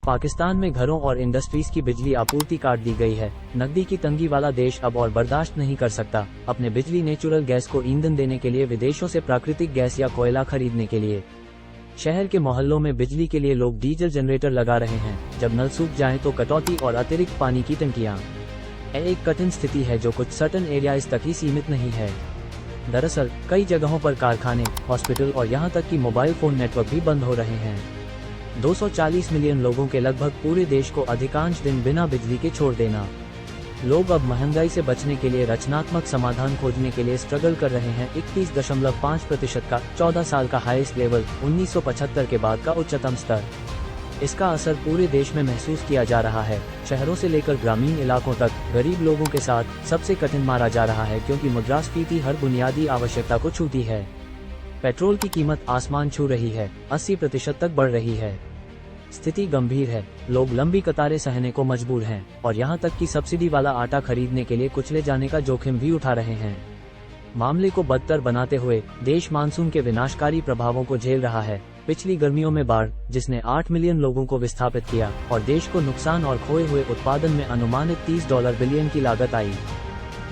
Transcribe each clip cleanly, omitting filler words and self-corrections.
पाकिस्तान में घरों और इंडस्ट्रीज की बिजली आपूर्ति काट दी गई है। नकदी की तंगी वाला देश अब और बर्दाश्त नहीं कर सकता। अपने बिजली नेचुरल गैस को ईंधन देने के लिए विदेशों से प्राकृतिक गैस या कोयला खरीदने के लिए शहर के मोहल्लों में बिजली के लिए लोग डीजल जनरेटर लगा रहे हैं। जब नल सूख जाएं तो कटौती और अतिरिक्त पानी की टंकियां एक कठिन स्थिति है जो कुछ सर्टन एरियाज तक ही सीमित नहीं है। दरअसल कई जगहों पर कारखाने, हॉस्पिटल और यहां तक कि मोबाइल फोन नेटवर्क भी बंद हो रहे हैं। 240 मिलियन लोगों के लगभग पूरे देश को अधिकांश दिन बिना बिजली के छोड़ देना। लोग अब महंगाई से बचने के लिए रचनात्मक समाधान खोजने के लिए स्ट्रगल कर रहे हैं। 31.5% का 14 साल का हाईएस्ट लेवल, 1975 के बाद का उच्चतम स्तर। इसका असर पूरे देश में महसूस किया जा रहा है। शहरों से लेकर ग्रामीण इलाकों तक गरीब लोगों के साथ सबसे कठिन मारा जा रहा है, क्योंकि मुद्रास्फीति हर बुनियादी आवश्यकता को छूती है। पेट्रोल की कीमत आसमान छू रही है, 80% तक बढ़ रही है। स्थिति गंभीर है। लोग लंबी कतारें सहने को मजबूर हैं और यहां तक कि सब्सिडी वाला आटा खरीदने के लिए कुचले जाने का जोखिम भी उठा रहे हैं। मामले को बदतर बनाते हुए देश मानसून के विनाशकारी प्रभावों को झेल रहा है। पिछली गर्मियों में बाढ़, जिसने 8 मिलियन लोगों को विस्थापित किया और देश को नुकसान और खोए हुए उत्पादन में अनुमानित $30 बिलियन की लागत आई।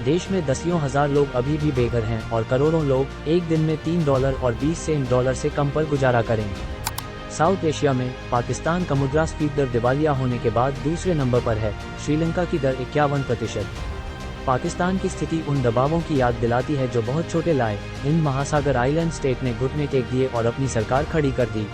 देश में दसियों हजार लोग अभी भी बेघर हैं और करोड़ों लोग एक दिन में $3.20 से कम पर गुजारा करें। साउथ एशिया में पाकिस्तान का मुद्रास्फीति दर दिवालिया होने के बाद दूसरे नंबर पर है। श्रीलंका की दर 51%। पाकिस्तान की स्थिति उन दबावों की याद दिलाती है जो बहुत छोटे लाए हिंद महासागर आइलैंड स्टेट ने घुटने टेक दिए और अपनी सरकार खड़ी कर दी।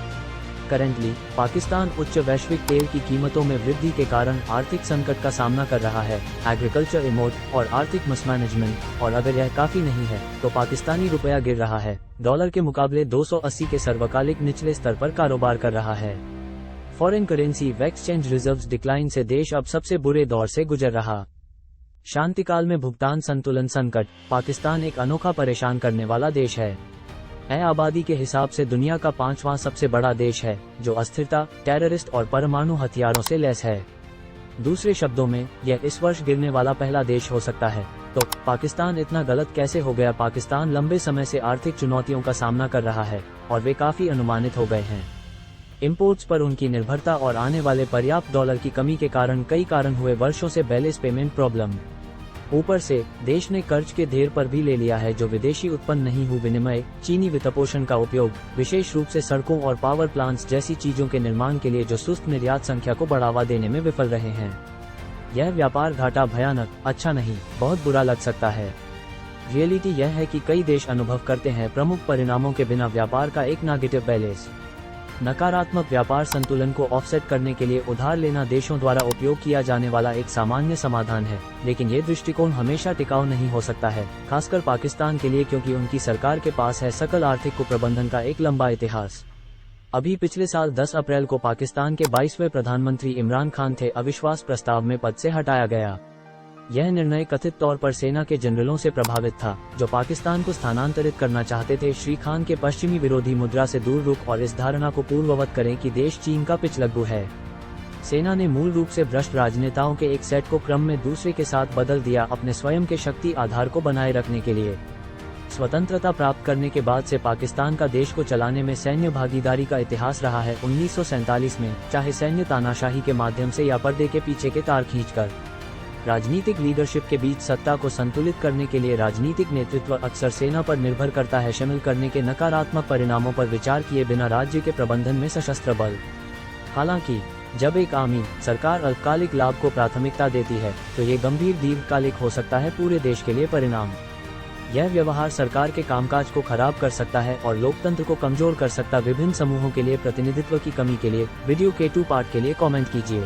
करेंटली पाकिस्तान उच्च वैश्विक तेल की कीमतों में वृद्धि के कारण आर्थिक संकट का सामना कर रहा है। एग्रीकल्चर इम्पोर्ट और आर्थिक मिसमैनेजमेंट, और अगर यह काफी नहीं है तो पाकिस्तानी रुपया गिर रहा है। डॉलर के मुकाबले 280 के सर्वकालिक निचले स्तर पर कारोबार कर रहा है। Foreign currency exchange reserves decline से देश अब सबसे बुरे दौर से गुजर रहा। शांतिकाल में भुगतान संतुलन संकट। पाकिस्तान एक अनोखा परेशान करने वाला देश है। आबादी के हिसाब से दुनिया का 5वां सबसे बड़ा देश है, जो अस्थिरता, टेररिस्ट और परमाणु हथियारों से लैस है। दूसरे शब्दों में, यह इस वर्ष गिरने वाला पहला देश हो सकता है। तो पाकिस्तान इतना गलत कैसे हो गया? पाकिस्तान लंबे समय से आर्थिक चुनौतियों का सामना कर रहा है और वे काफी अनुमानित हो गए हैं। इंपोर्ट्स पर उनकी निर्भरता और आने वाले पर्याप्त डॉलर की कमी के कारण कई कारण हुए वर्षों से बैलेंस पेमेंट प्रॉब्लम। ऊपर से देश ने कर्ज के ढेर पर भी ले लिया है जो विदेशी उत्पन्न नहीं हुए विनिमय, चीनी वित्तपोषण का उपयोग, विशेष रूप से सड़कों और पावर प्लांट्स जैसी चीजों के निर्माण के लिए, जो सुस्त निर्यात संख्या को बढ़ावा देने में विफल रहे हैं। यह व्यापार घाटा भयानक, अच्छा नहीं, बहुत बुरा लग सकता है। रियलिटी यह है कि कई देश अनुभव करते हैं प्रमुख परिणामों के बिना व्यापार का एक नेगेटिव बैलेंस। नकारात्मक व्यापार संतुलन को ऑफसेट करने के लिए उधार लेना देशों द्वारा उपयोग किया जाने वाला एक सामान्य समाधान है, लेकिन ये दृष्टिकोण हमेशा टिकाऊ नहीं हो सकता है, खासकर पाकिस्तान के लिए, क्योंकि उनकी सरकार के पास है सकल आर्थिक कुप्रबंधन का एक लंबा इतिहास। अभी पिछले साल 10 अप्रैल को पाकिस्तान के 22वें प्रधानमंत्री इमरान खान थे अविश्वास प्रस्ताव में पद से हटाया गया। यह निर्णय कथित तौर पर सेना के जनरलों से प्रभावित था, जो पाकिस्तान को स्थानांतरित करना चाहते थे। श्री खान के पश्चिमी विरोधी मुद्रा से दूर रुख और इस धारणा को पूर्ववत करें कि देश चीन का पिछलग्गू है। सेना ने मूल रूप से भ्रष्ट राजनेताओं के एक सेट को क्रम में दूसरे के साथ बदल दिया, अपने स्वयं के शक्ति आधार को बनाए रखने के लिए। स्वतंत्रता प्राप्त करने के बाद से पाकिस्तान का देश को चलाने में सैन्य भागीदारी का इतिहास रहा है। 1947 में, चाहे सैन्य तानाशाही के माध्यम से या पर्दे के पीछे के तार खींचकर, राजनीतिक लीडरशिप के बीच सत्ता को संतुलित करने के लिए राजनीतिक नेतृत्व अक्सर सेना पर निर्भर करता है। शामिल करने के नकारात्मक परिणामों पर विचार किए बिना राज्य के प्रबंधन में सशस्त्र बल। हालांकि जब एक आर्मी सरकार अल्पकालिक लाभ को प्राथमिकता देती है, तो ये गंभीर दीर्घकालिक हो सकता है पूरे देश के लिए परिणाम। यह व्यवहार सरकार के कामकाज को खराब कर सकता है और लोकतंत्र को कमजोर कर सकता है। विभिन्न समूहों के लिए प्रतिनिधित्व की कमी के लिए वीडियो के 2 पार्ट के लिए कमेंट कीजिए।